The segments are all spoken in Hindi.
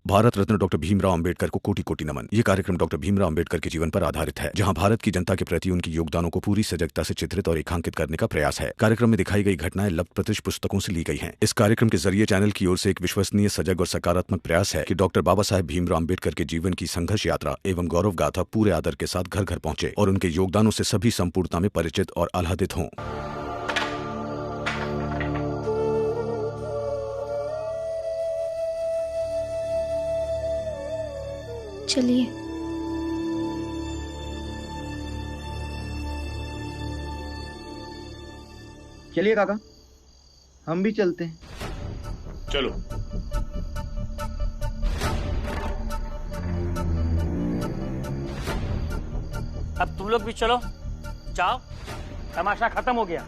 भारत रत्न डॉक्टर भीमराव अंबेडकर को कोटि कोटि नमन। ये कार्यक्रम डॉक्टर भीमराव अंबेडकर के जीवन पर आधारित है, जहां भारत की जनता के प्रति उनके योगदानों को पूरी सजगता से चित्रित और रेखांकित करने का प्रयास है। कार्यक्रम में दिखाई गई घटनाएं लब्ध प्रतिष्ठ पुस्तकों से ली गई हैं। इस कार्यक्रम के जरिए चैनल की ओर से एक विश्वसनीय, सजग और सकारात्मक प्रयास है कि डॉक्टर बाबा साहेब भीमराव अंबेडकर के जीवन की संघर्ष यात्रा एवं गौरव गाथा पूरे आदर के साथ घर घर पहुंचे और उनके योगदानों से सभी संपूर्णता में परिचित और आह्लादित हों। चलिए। चलिए काका, हम भी चलते हैं। चलो। अब तुम लोग भी चलो, जाओ, तमाशा खत्म हो गया।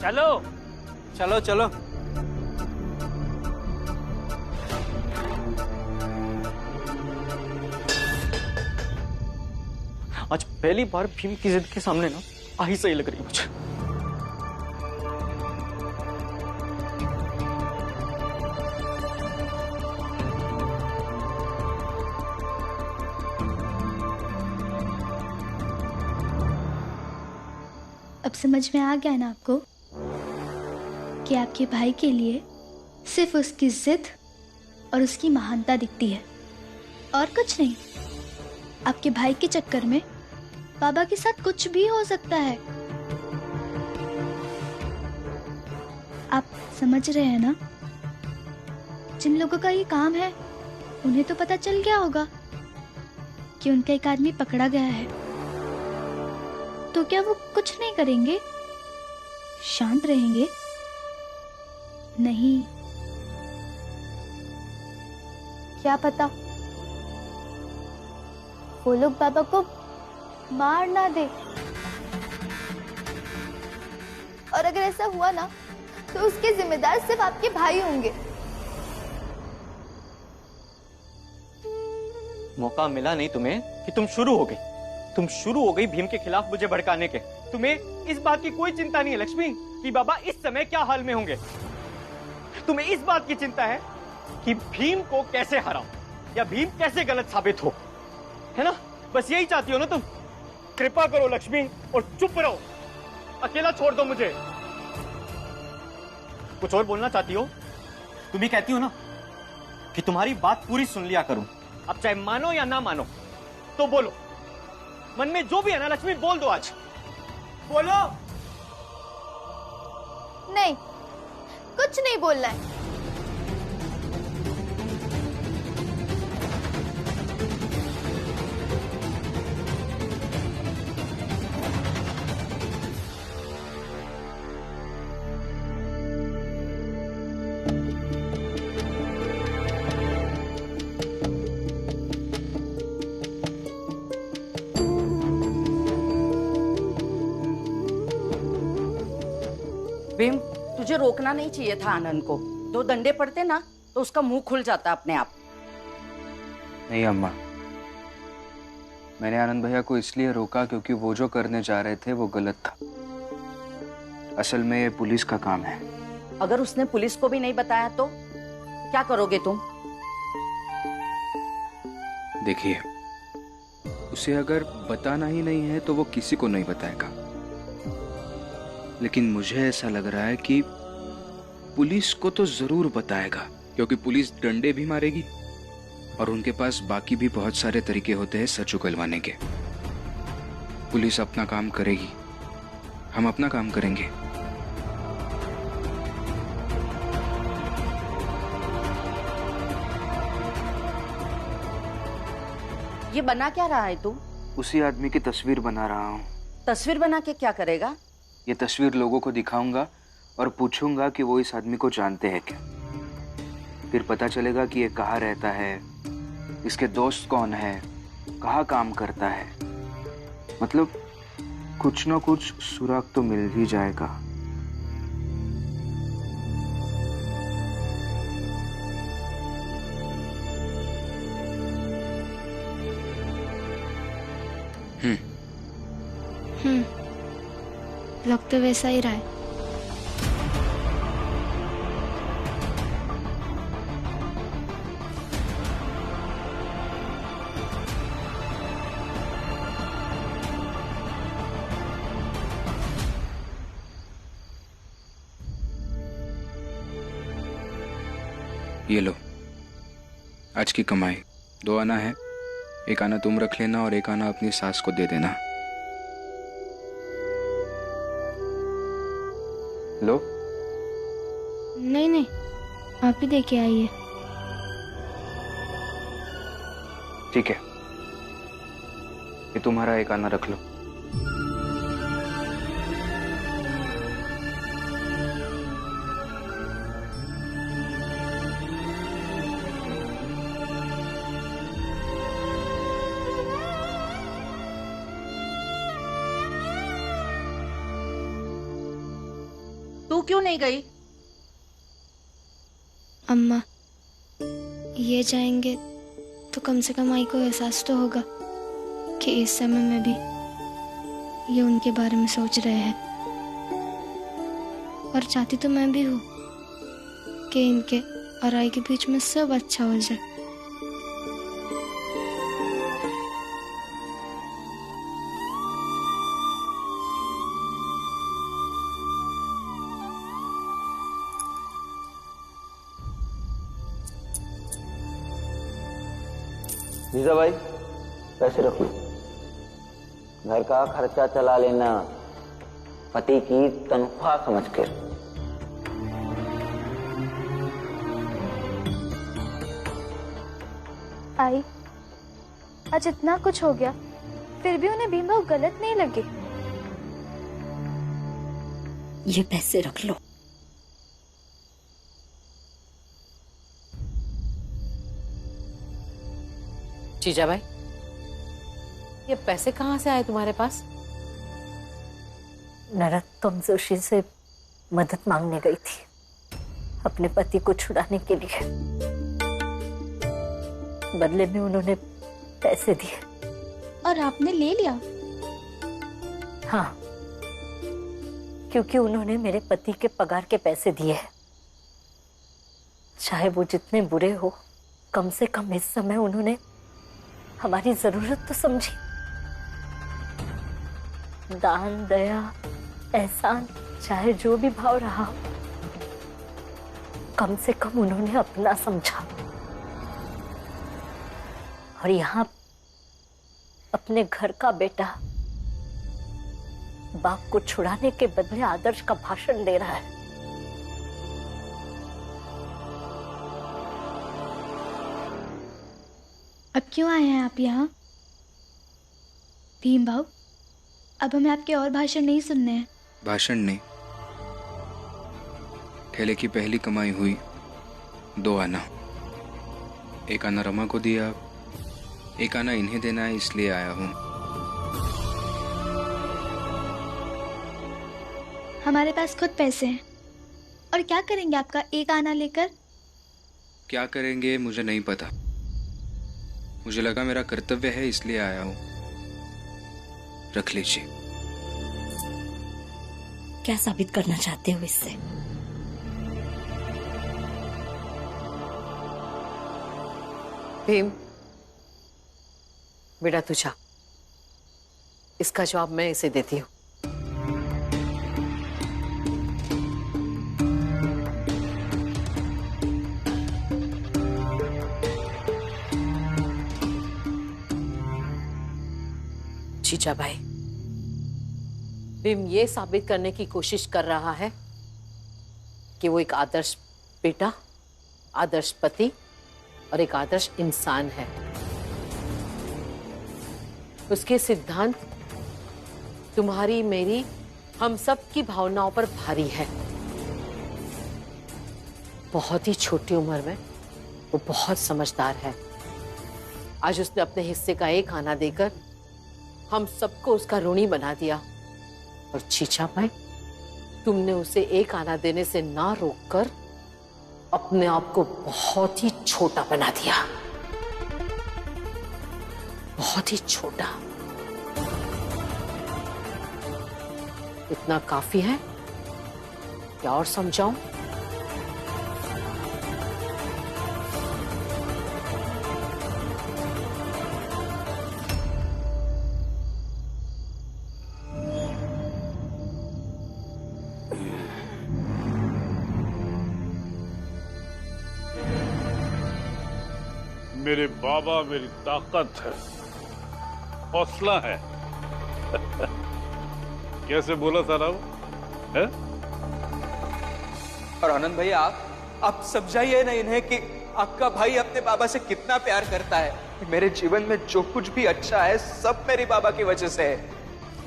चलो चलो चलो। आज पहली बार भीम की जिद के सामने ना आही सही लग रही है मुझे। अब समझ में आ गया ना आपको कि आपके भाई के लिए सिर्फ उसकी जिद और उसकी महानता दिखती है और कुछ नहीं। आपके भाई के चक्कर में बाबा के साथ कुछ भी हो सकता है। आप समझ रहे हैं ना? जिन लोगों का ये काम है उन्हें तो पता चल गया होगा कि उनका एक आदमी पकड़ा गया है, तो क्या वो कुछ नहीं करेंगे? शांत रहेंगे? नहीं, क्या पता वो लोग बाबा को मार ना दे। और अगर ऐसा हुआ ना तो उसके जिम्मेदार सिर्फ आपके भाई होंगे। मौका मिला नहीं तुम्हें कि तुम शुरू हो गई भीम के खिलाफ मुझे भड़काने के। तुम्हें इस बात की कोई चिंता नहीं है लक्ष्मी कि बाबा इस समय क्या हाल में होंगे। तुम्हें इस बात की चिंता है कि भीम को कैसे हराओ या भीम कैसे गलत साबित हो, है ना? बस यही चाहती हो ना तुम? कृपा करो लक्ष्मी और चुप रहो, अकेला छोड़ दो मुझे। कुछ और बोलना चाहती हो? तुम ही कहती हो ना कि तुम्हारी बात पूरी सुन लिया करूं। अब चाहे मानो या ना मानो तो बोलो, मन में जो भी है ना लक्ष्मी बोल दो। आज बोलो। नहीं, कुछ नहीं बोलना है। भीम, तुझे रोकना नहीं चाहिए था आनंद को। 2 डंडे पड़ते ना तो उसका मुंह खुल जाता अपने आप। नहीं अम्मा, मैंने आनंद भैया को इसलिए रोका क्योंकि वो जो करने जा रहे थे वो गलत था। असल में ये पुलिस का काम है। अगर उसने पुलिस को भी नहीं बताया तो क्या करोगे तुम? देखिए, उसे अगर बताना ही नहीं है तो वो किसी को नहीं बताएगा। लेकिन मुझे ऐसा लग रहा है कि पुलिस को तो जरूर बताएगा, क्योंकि पुलिस डंडे भी मारेगी और उनके पास बाकी भी बहुत सारे तरीके होते हैं सच उगलवाने के। पुलिस अपना काम करेगी, हम अपना काम करेंगे। ये बना क्या रहा है तू? उसी आदमी की तस्वीर बना रहा हूँ। तस्वीर बना के क्या करेगा? ये तस्वीर लोगों को दिखाऊंगा और पूछूंगा कि वो इस आदमी को जानते हैं क्या। फिर पता चलेगा कि ये कहाँ रहता है, इसके दोस्त कौन है, कहाँ काम करता है। मतलब कुछ ना कुछ सुराग तो मिल ही जाएगा। लग तो वैसा ही रहा है। ये लो, आज की कमाई 2 आना है। 1 आना तुम रख लेना और 1 आना अपनी सास को दे देना। लो। नहीं नहीं, आप ही देके आइए। ठीक है, ये तुम्हारा 1 आना रख लो। तू क्यों नहीं गई? अम्मा, ये जाएंगे तो कम से कम आई को एहसास तो होगा कि इस समय में भी ये उनके बारे में सोच रहे हैं। और चाहती तो मैं भी हूँ कि इनके और आई के बीच में सब अच्छा हो जाए। जीजा भाई, पैसे रख लो। घर का खर्चा चला लेना, पति की तनख्वाह समझ के। आई, आज इतना कुछ हो गया फिर भी उन्हें भीमभाऊ गलत नहीं लगे। ये पैसे रख लो। जीजा भाई, ये पैसे कहाँ से आए तुम्हारे पास? नरोत्तम जोशी से मदद मांगने गई थी अपने पति को छुड़ाने के लिए। बदले में उन्होंने पैसे दिए। और आपने ले लिया? हाँ, क्योंकि उन्होंने मेरे पति के पगार के पैसे दिए हैं। चाहे वो जितने बुरे हो, कम से कम इस समय उन्होंने हमारी जरूरत तो समझी। दान, दया, एहसान, चाहे जो भी भाव रहा हो, कम से कम उन्होंने अपना समझा। और यहाँ अपने घर का बेटा बाप को छुड़ाने के बदले आदर्श का भाषण दे रहा है। अब क्यों आए हैं आप यहाँ? भीम भाऊ, अब हमें आपके और भाषण नहीं सुनने हैं। भाषण नहीं, ठेले की पहली कमाई हुई 2 आना। 1 आना रमा को दिया, 1 आना इन्हें देना है, इसलिए आया हूँ। हमारे पास खुद पैसे हैं। और क्या करेंगे आपका 1 आना लेकर? क्या करेंगे मुझे नहीं पता, मुझे लगा मेरा कर्तव्य है इसलिए आया हूँ। रख लीजिए। क्या साबित करना चाहते हो इससे? भीम, बेटा तुझा, इसका जवाब मैं इसे देती हूँ। जीजा भाई, भीम ये साबित करने की कोशिश कर रहा है कि वो एक आदर्श बेटा, आदर्श पति और एक आदर्श इंसान है। उसके सिद्धांत तुम्हारी, मेरी, हम सब की भावनाओं पर भारी है। बहुत ही छोटी उम्र में वो बहुत समझदार है। आज उसने अपने हिस्से का 1 आना देकर हम सबको उसका ऋणी बना दिया। और चीचा भाई, तुमने उसे 1 आना देने से ना रोककर अपने आप को बहुत ही छोटा बना दिया, बहुत ही छोटा। इतना काफी है? क्या और समझाऊं? मेरे बाबा मेरी ताकत है, हौसला है। कैसे बोला सारा वो है? और आनंद भाई आप समझाइए ना इन्हें कि आपका भाई अपने बाबा से कितना प्यार करता है। मेरे जीवन में जो कुछ भी अच्छा है सब मेरे बाबा की वजह से है।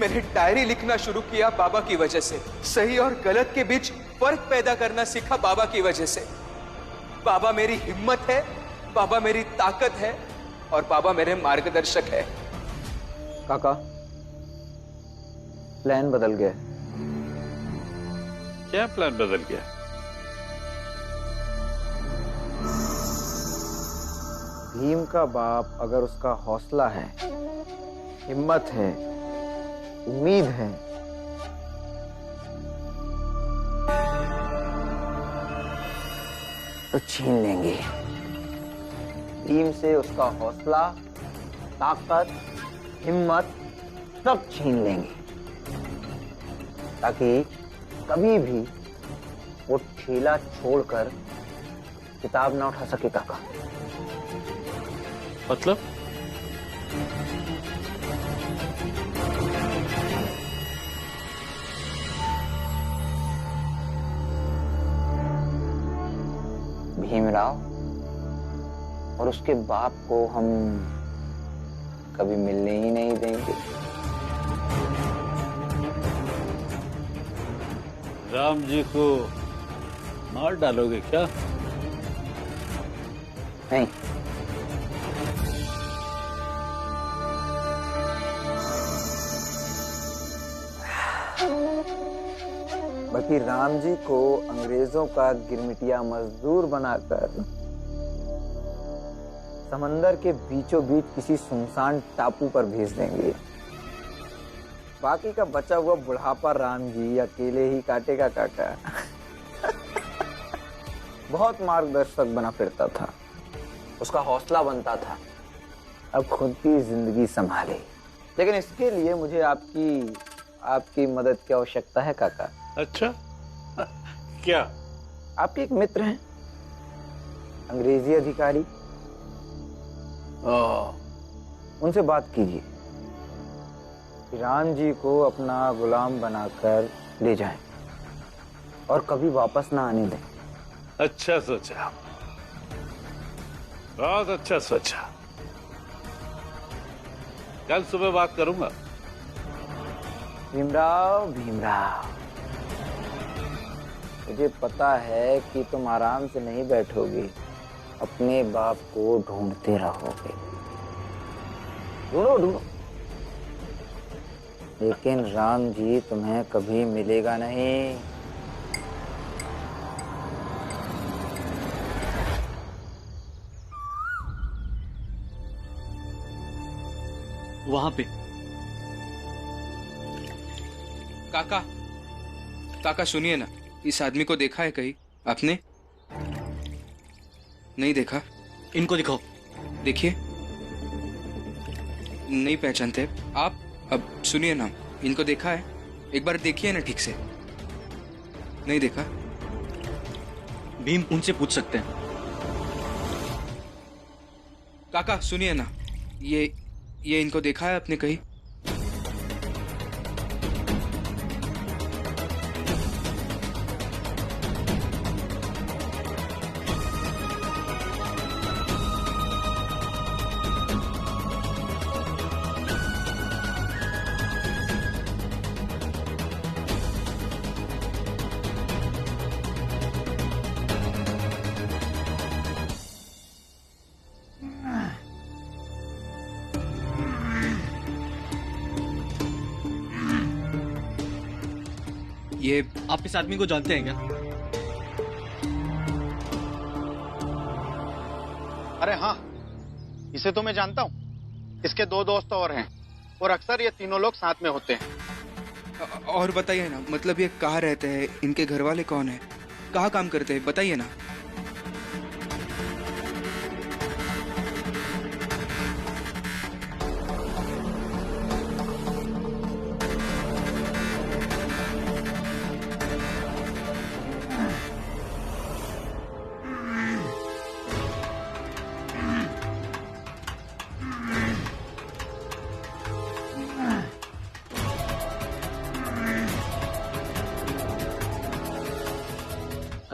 मैंने डायरी लिखना शुरू किया बाबा की वजह से, सही और गलत के बीच फर्क पैदा करना सीखा बाबा की वजह से। बाबा मेरी हिम्मत है, बाबा मेरी ताकत है और बाबा मेरे मार्गदर्शक है। काका, प्लान बदल गया। क्या प्लान बदल गया? भीम का बाप अगर उसका हौसला है, हिम्मत है, उम्मीद है, तो छीन लेंगे। भीम से उसका हौसला, ताकत, हिम्मत सब छीन लेंगे, ताकि कभी भी वो ठेला छोड़कर किताब ना उठा सके। काका मतलब? भीमराव और उसके बाप को हम कभी मिलने ही नहीं देंगे। राम जी को मार डालोगे क्या? नहीं, बल्कि राम जी को अंग्रेजों का गिरमिटिया मजदूर बनाकर समंदर के बीचों बीच किसी सुनसान टापू पर भेज देंगे। बाकी का बचा हुआ बुढ़ापा राम जी अकेले ही काटेगा। काका बहुत मार्गदर्शक बना फिरता था, उसका हौसला बनता था। अब खुद की जिंदगी संभाले, लेकिन इसके लिए मुझे आपकी मदद की आवश्यकता है। काका अच्छा क्या? आपके एक मित्र हैं, अंग्रेजी अधिकारी, उनसे बात कीजिए कि राम जी को अपना गुलाम बनाकर ले जाएं और कभी वापस ना आने दें। अच्छा सोचा, बहुत अच्छा सोचा। कल सुबह बात करूंगा। भीमराव, मुझे पता है कि तुम आराम से नहीं बैठोगे, अपने बाप को ढूंढते रहोगे। ढूंढो, लेकिन राम जी तुम्हें कभी मिलेगा नहीं। वहां पे काका सुनिए ना, इस आदमी को देखा है कहीं आपने? नहीं देखा? इनको दिखाओ। देखिए, नहीं पहचानते आप? अब सुनिए ना, इनको देखा है? एक बार देखिए ना ठीक से। नहीं देखा? भीम उनसे पूछ सकते हैं। काका सुनिए ना, ये इनको देखा है आपने कहीं? ये आप इस आदमी को जानते हैं क्या? अरे हाँ, इसे तो मैं जानता हूँ। इसके 2 दोस्त और हैं और अक्सर ये तीनों लोग साथ में होते हैं। और बताइए ना, मतलब ये कहाँ रहते हैं, इनके घर वाले कौन है, कहाँ काम करते हैं, बताइए ना।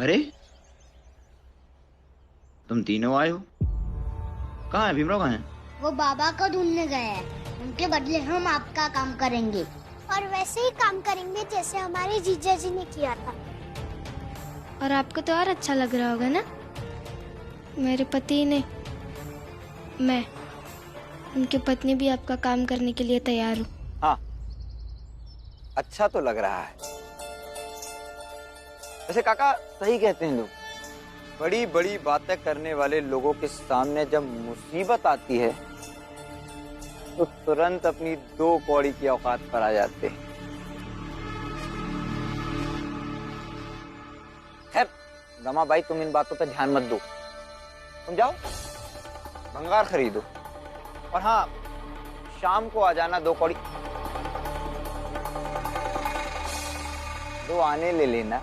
अरे तुम तीनों आए हो? कहाँ है भीमराव? कहाँ है? वो बाबा को ढूंढने गए हैं। उनके बदले हम आपका काम करेंगे और वैसे ही काम करेंगे जैसे हमारे जीजा जी ने किया था। और आपको तो और अच्छा लग रहा होगा ना? मेरे पति ने, मैं, उनकी पत्नी भी आपका काम करने के लिए तैयार हूँ। हाँ, अच्छा तो लग रहा है। वैसे काका सही कहते हैं लोग, बड़ी बड़ी बातें करने वाले लोगों के सामने जब मुसीबत आती है तो तुरंत अपनी 2 कौड़ी की औकात पर आ जाते हैं। खैर रमा भाई, तुम इन बातों पर ध्यान मत दो। तुम जाओ भंगार खरीदो, और हाँ, शाम को आ जाना 2 कौड़ी। 2 आने ले लेना।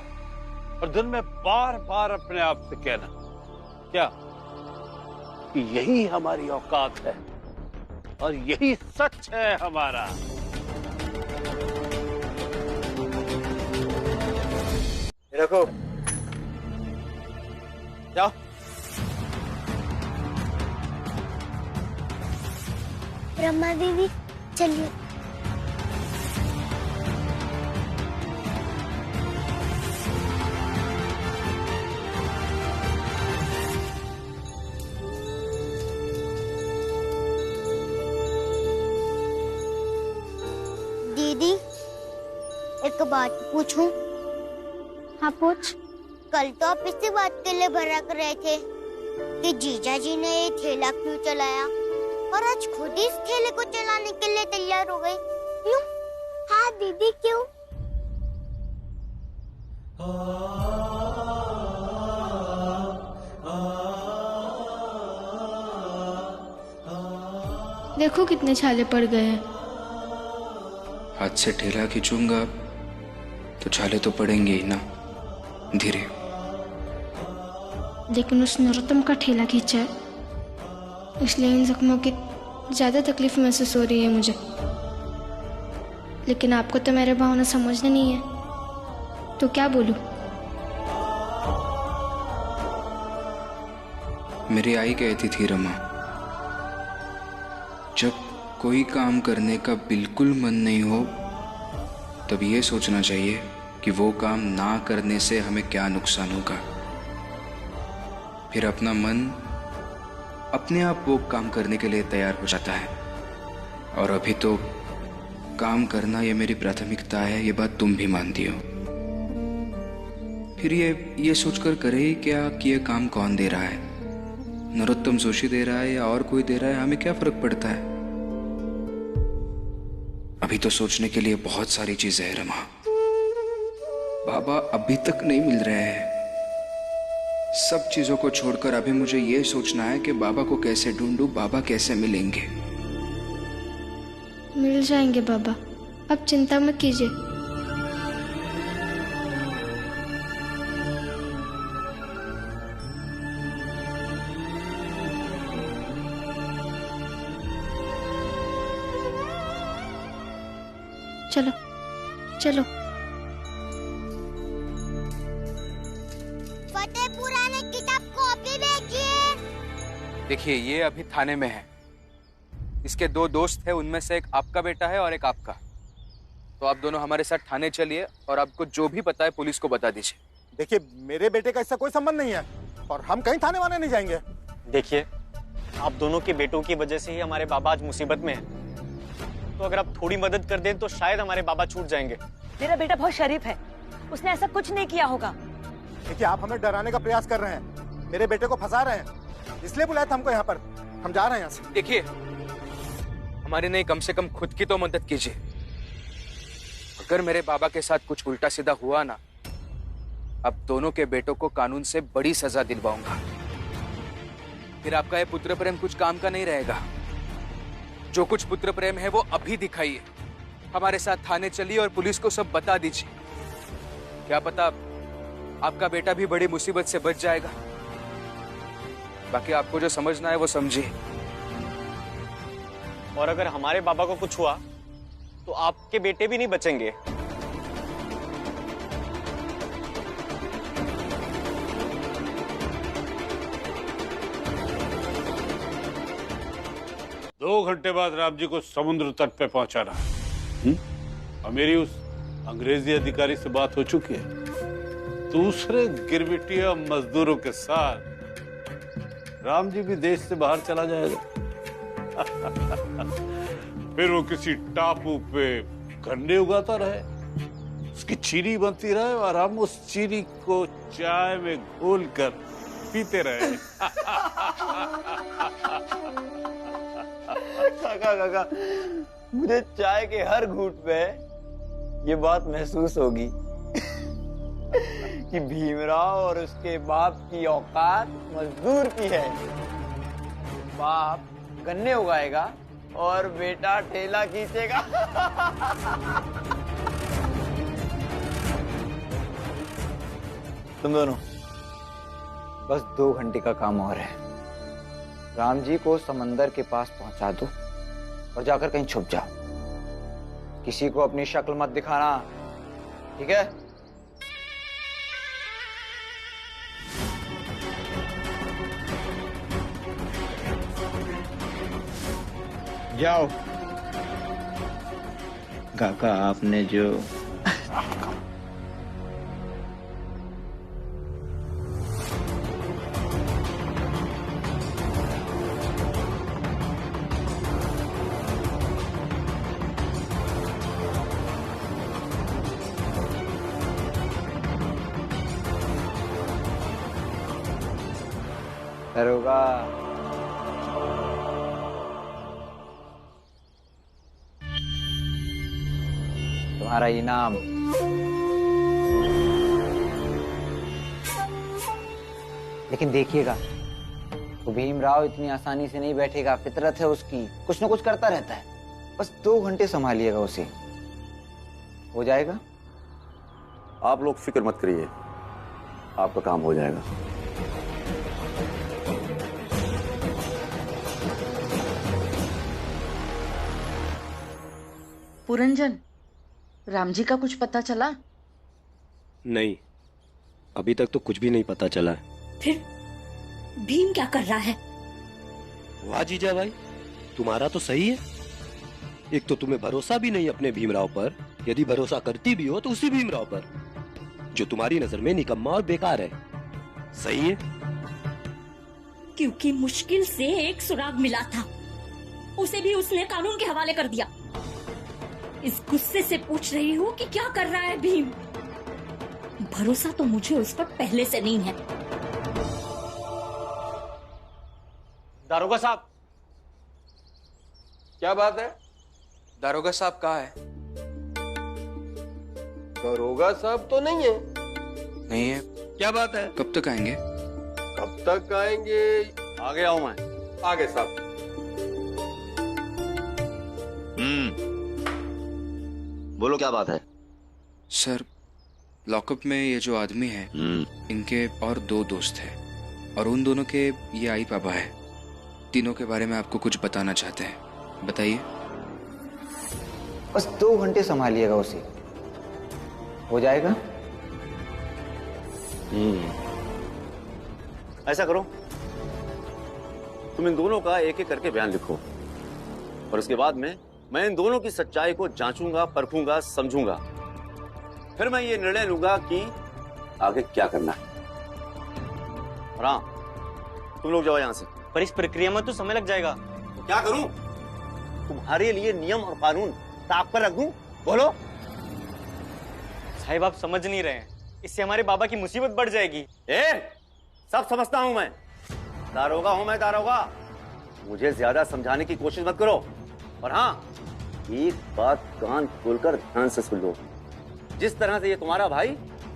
और दिन में बार बार अपने आप से कहना क्या कि यही हमारी औकात है और यही सच है हमारा। रखो, जाओ। ब्रह्मा दीदी चलिए। दीदी एक बात पूछूं? हाँ पूछ। कल तो आप इसी बात के लिए भड़क रहे थे कि जीजा जी ने ये ठेला क्यों चलाया, और आज खुद ही इस ठेले को चलाने के लिए तैयार हो गए। क्यों? हाँ दीदी क्यों? देखो कितने छाले पड़ गए हैं। हाथ से ठेला खींचूंगा तो छाले तो पड़ेंगे ही ना, धीरे। लेकिन उस नरोत्तम का ठेला खींचा है, इसलिए इन जख्मों की ज्यादा तकलीफ महसूस हो रही है मुझे। लेकिन आपको तो मेरे भावना समझने नहीं है, तो क्या बोलूं? मेरी आई कहती थी रमा, जब कोई काम करने का बिल्कुल मन नहीं हो तब ये सोचना चाहिए कि वो काम ना करने से हमें क्या नुकसान होगा। फिर अपना मन अपने आप वो काम करने के लिए तैयार हो जाता है। और अभी तो काम करना ये मेरी प्राथमिकता है, ये बात तुम भी मानती हो। फिर ये सोचकर करे क्या कि ये काम कौन दे रहा है, नरोत्तम जोशी दे रहा है या और कोई दे रहा है, हमें क्या फर्क पड़ता है। अभी तो सोचने के लिए बहुत सारी चीजें हैं रमा। बाबा अभी तक नहीं मिल रहे हैं। सब चीजों को छोड़कर अभी मुझे ये सोचना है कि बाबा को कैसे ढूंढूं, बाबा कैसे मिलेंगे। मिल जाएंगे बाबा, अब चिंता मत कीजिए। चलो चलो। फतेहपुरा ने किताब कॉपी भेजिए। देखिए ये अभी थाने में है। इसके 2 दोस्त हैं, उनमें से एक आपका बेटा है और एक आपका। तो आप दोनों हमारे साथ थाने चलिए और आपको जो भी पता है पुलिस को बता दीजिए। देखिए मेरे बेटे का इससे कोई संबंध नहीं है और हम कहीं थाने वाने नहीं जाएंगे। देखिए आप दोनों के बेटों की वजह से ही हमारे बाबा आज मुसीबत में हैं। तो अगर आप थोड़ी मदद कर दें तो शायद हमारे बाबा छूट जाएंगे। मेरा बेटा बहुत शरीफ है, उसने ऐसा कुछ नहीं किया होगा। देखिए आप हमें डराने का प्रयास कर रहे हैं, मेरे बेटे को फंसा रहे हैं, इसलिए बुलाया था हमको यहाँ पर। हम जा रहे हैं यहाँ से। देखिए हमारे नहीं, कम से कम खुद की तो मदद कीजिए। अगर मेरे बाबा के साथ कुछ उल्टा सीधा हुआ ना, अब दोनों के बेटों को कानून से बड़ी सजा दिलवाऊंगा। फिर आपका ये पुत्र प्रेम कुछ काम का नहीं रहेगा। जो कुछ पुत्र प्रेम है वो अभी दिखाइए। हमारे साथ थाने चलिए और पुलिस को सब बता दीजिए। क्या पता आपका बेटा भी बड़ी मुसीबत से बच जाएगा। बाकी आपको जो समझना है वो समझिए। और अगर हमारे बाबा को कुछ हुआ तो आपके बेटे भी नहीं बचेंगे। 2 घंटे बाद राम जी को समुद्र तट पे पहुंचाना है। और मेरी उस अंग्रेजी अधिकारी से बात हो चुकी है। दूसरे गिरबिटिया मजदूरों के साथ राम जी भी देश से बाहर चला जाएगा। फिर वो किसी टापू पे गन्ने उगाता रहे, उसकी चीनी बनती रहे और हम उस चीनी को चाय में घोल कर पीते रहे। काका मुझे चाय के हर घूंट पे ये बात महसूस होगी कि भीमराव और उसके बाप की औकात मजदूर की है। बाप गन्ने उगाएगा और बेटा ठेला खींचेगा। तुम दोनों बस 2 घंटे का काम और है। राम जी को समंदर के पास पहुंचा दो और जाकर कहीं छुप जाओ। किसी को अपनी शक्ल मत दिखाना, ठीक है? जाओ। काका आपने जो दरोगा तुम्हारा इनाम। लेकिन देखिएगा तो भीमराव इतनी आसानी से नहीं बैठेगा, फितरत है उसकी, कुछ न कुछ करता रहता है। बस 2 घंटे संभालिएगा उसे, हो जाएगा। आप लोग फिक्र मत करिए, आपका काम हो जाएगा। पुरंजन, राम जी का कुछ पता चला? नहीं, अभी तक तो कुछ भी नहीं पता चला। फिर भीम क्या कर रहा है? वाह जीजा भाई, तुम्हारा तो सही है। एक तो तुम्हें भरोसा भी नहीं अपने भीमराव पर, यदि भरोसा करती भी हो तो उसी भीमराव पर जो तुम्हारी नजर में निकम्मा और बेकार है। सही है? क्योंकि मुश्किल से एक सुराग मिला था, उसे भी उसने कानून के हवाले कर दिया। इस गुस्से से पूछ रही हूँ कि क्या कर रहा है भीम? भरोसा तो मुझे उस पर पहले से नहीं है। दारोगा साहब, क्या बात है? दारोगा साहब कहाँ है? दारोगा साहब तो नहीं है। नहीं है? क्या बात है? कब तक आएंगे? कब तक आएंगे? आ गया हूं मैं। आगे साहब। बोलो क्या बात है? सर, लॉकअप में ये जो आदमी है, इनके और 2 दोस्त हैं और उन दोनों के ये आई पापा है। तीनों के बारे में आपको कुछ बताना चाहते हैं, बताइए। बस 2 घंटे संभालिएगा उसे, हो जाएगा। ऐसा करो, तुम इन दोनों का एक एक करके बयान लिखो और उसके बाद में मैं इन दोनों की सच्चाई को जांचूंगा, परखूंगा, समझूंगा। फिर मैं ये निर्णय लूंगा कि आगे क्या करना है। हाँ, तुम लोग जाओ यहां से। पर इस प्रक्रिया में तो समय लग जाएगा। तो क्या करूं? तुम्हारे लिए नियम और कानून ताक पर रख दूं? बोलो। साहिब, आप समझ नहीं रहे हैं, इससे हमारे बाबा की मुसीबत बढ़ जाएगी। सब समझता हूं मैं, दारोगा हूं मैं, दारोगा। मुझे ज्यादा समझाने की कोशिश मत करो। और हाँ, एक बात कान खोलकर ध्यान से सुन लो। जिस तरह से ये तुम्हारा भाई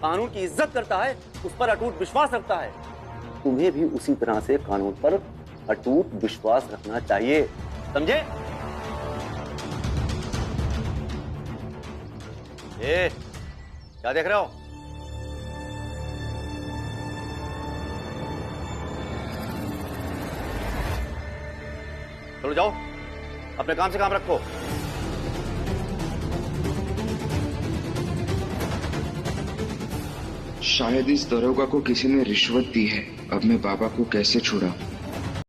कानून की इज्जत करता है, उस पर अटूट विश्वास रखता है, तुम्हें भी उसी तरह से कानून पर अटूट विश्वास रखना चाहिए, समझे? क्या देख रहे हो? चलो जाओ, अपने काम से काम रखो। शायद इस दरोगा को किसी ने रिश्वत दी है। अब मैं बाबा को कैसे छुड़ाऊं?